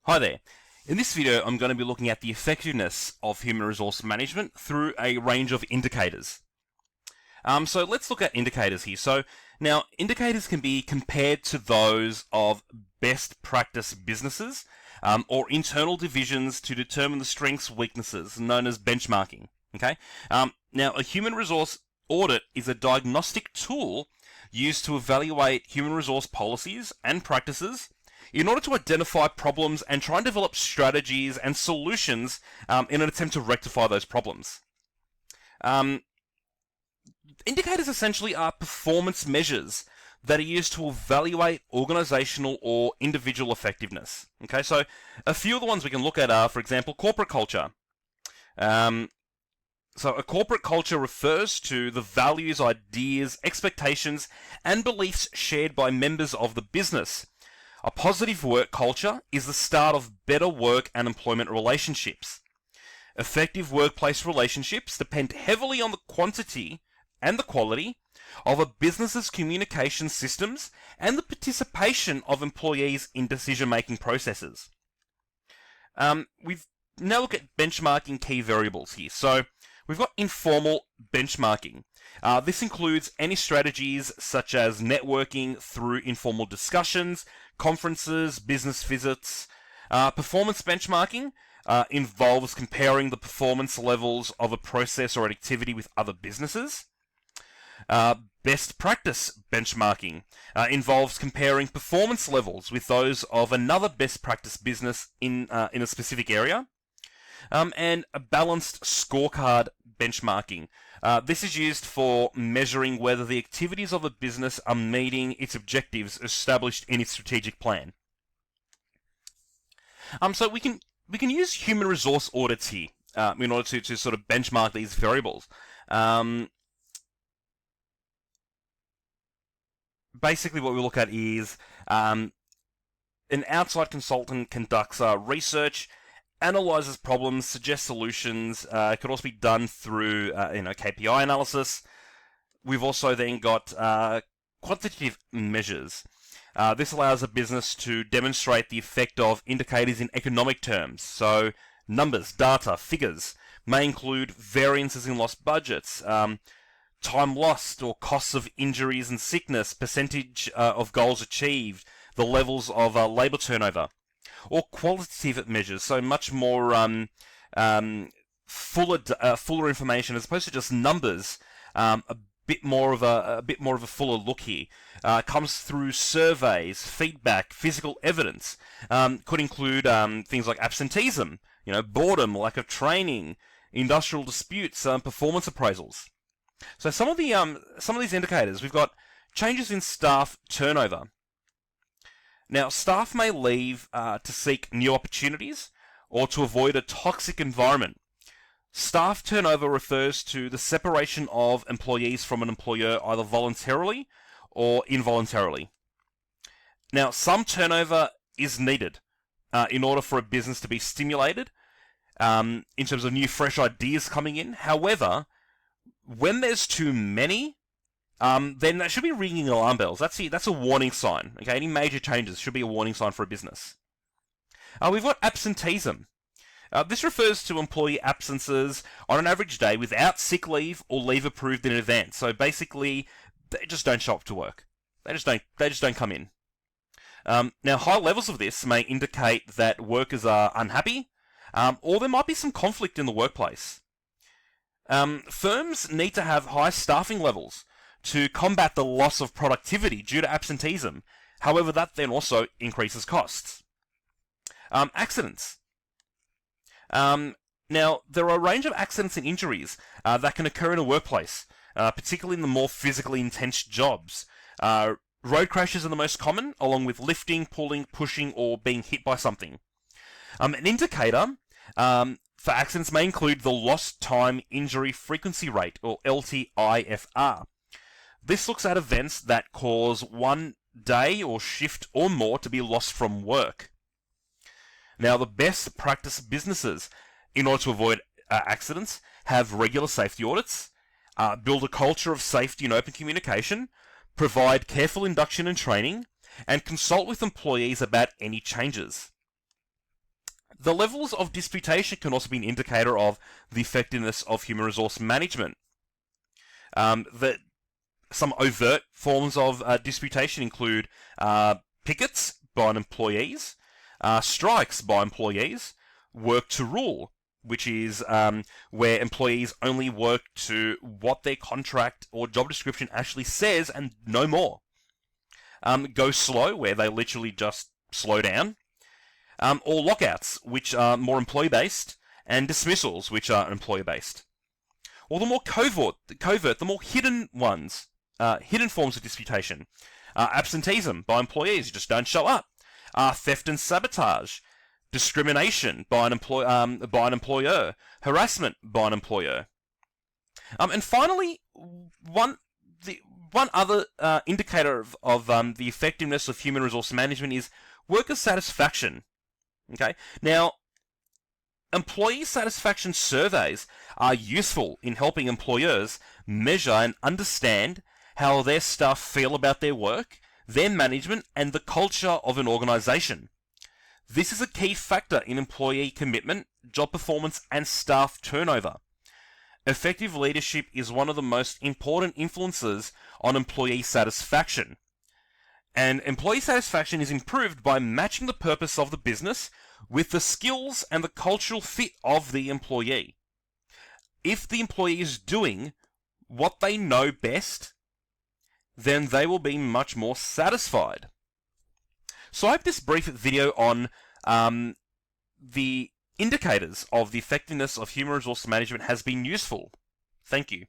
Hi there. In this video, I'm going to be looking at the effectiveness of human resource management through a range of indicators. So let's look at indicators here. So now, indicators can be compared to those of best practice businesses or internal divisions to determine the strengths, weaknesses, known as benchmarking. Okay. Now, a human resource audit is a diagnostic tool used to evaluate human resource policies and practices in order to identify problems and try and develop strategies and solutions in an attempt to rectify those problems. Indicators essentially are performance measures that are used to evaluate organizational or individual effectiveness. Okay, so a few of the ones we can look at are, for example, corporate culture. So a corporate culture refers to the values, ideas, expectations, and beliefs shared by members of the business. A positive work culture is the start of better work and employment relationships. Effective workplace relationships depend heavily on the quantity and the quality of a business's communication systems and the participation of employees in decision-making processes. We've now look at benchmarking key variables here. So we've got informal benchmarking. This includes any strategies such as networking through informal discussions, conferences, business visits. Performance benchmarking involves comparing the performance levels of a process or an activity with other businesses. Best practice benchmarking involves comparing performance levels with those of another best practice business in a specific area. And a balanced scorecard benchmarking. This is used for measuring whether the activities of a business are meeting its objectives established in its strategic plan. So we can use human resource audits here in order to sort of benchmark these variables. Basically, what we look at is an outside consultant conducts research, analyzes problems, suggests solutions. It could also be done through KPI analysis. We've also then got quantitative measures. This allows a business to demonstrate the effect of indicators in economic terms. So numbers, data, figures may include variances in lost budgets, time lost or costs of injuries and sickness, percentage of goals achieved, the levels of labour turnover. Or qualitative measures, so much more fuller information as opposed to just numbers. A bit more of a fuller look here. Comes through surveys, feedback, physical evidence. Could include things like absenteeism, boredom, lack of training, industrial disputes, performance appraisals. So some of these indicators, we've got changes in staff turnover. Now, staff may leave to seek new opportunities or to avoid a toxic environment. Staff turnover refers to the separation of employees from an employer either voluntarily or involuntarily. Now, some turnover is needed in order for a business to be stimulated in terms of new, fresh ideas coming in. However, when there's too many, then that should be ringing alarm bells. That's a warning sign. Okay, any major changes should be a warning sign for a business. We've got absenteeism. This refers to employee absences on an average day without sick leave or leave approved in advance. So basically, they just don't show up to work. They just don't come in. Now, high levels of this may indicate that workers are unhappy, or there might be some conflict in the workplace. Firms need to have high staffing levels to combat the loss of productivity due to absenteeism. However, that then also increases costs. Accidents. Now, there are a range of accidents and injuries that can occur in a workplace, particularly in the more physically intense jobs. Road crashes are the most common, along with lifting, pulling, pushing, or being hit by something. An indicator for accidents may include the lost time injury frequency rate, or LTIFR. This looks at events that cause one day or shift or more to be lost from work. Now, the best practice businesses, in order to avoid accidents, have regular safety audits, build a culture of safety and open communication, provide careful induction and training, and consult with employees about any changes. The levels of disputation can also be an indicator of the effectiveness of human resource management. Some overt forms of disputation include pickets by employees, strikes by employees, work to rule, which is where employees only work to what their contract or job description actually says and no more. Go slow, where they literally just slow down. Or lockouts, which are more employee-based, and dismissals, which are employer-based. Or the more covert, the more hidden ones, hidden forms of disputation. Absenteeism by employees, you just don't show up. Theft and sabotage. Discrimination by an employer. Harassment by an employer. And finally, one other indicator of the effectiveness of human resource management is worker satisfaction. Okay, now, employee satisfaction surveys are useful in helping employers measure and understand how their staff feel about their work, their management, and the culture of an organization. This is a key factor in employee commitment, job performance, and staff turnover. Effective leadership is one of the most important influences on employee satisfaction. And employee satisfaction is improved by matching the purpose of the business with the skills and the cultural fit of the employee. If the employee is doing what they know best, then they will be much more satisfied. So I hope this brief video on the indicators of the effectiveness of human resource management has been useful. Thank you.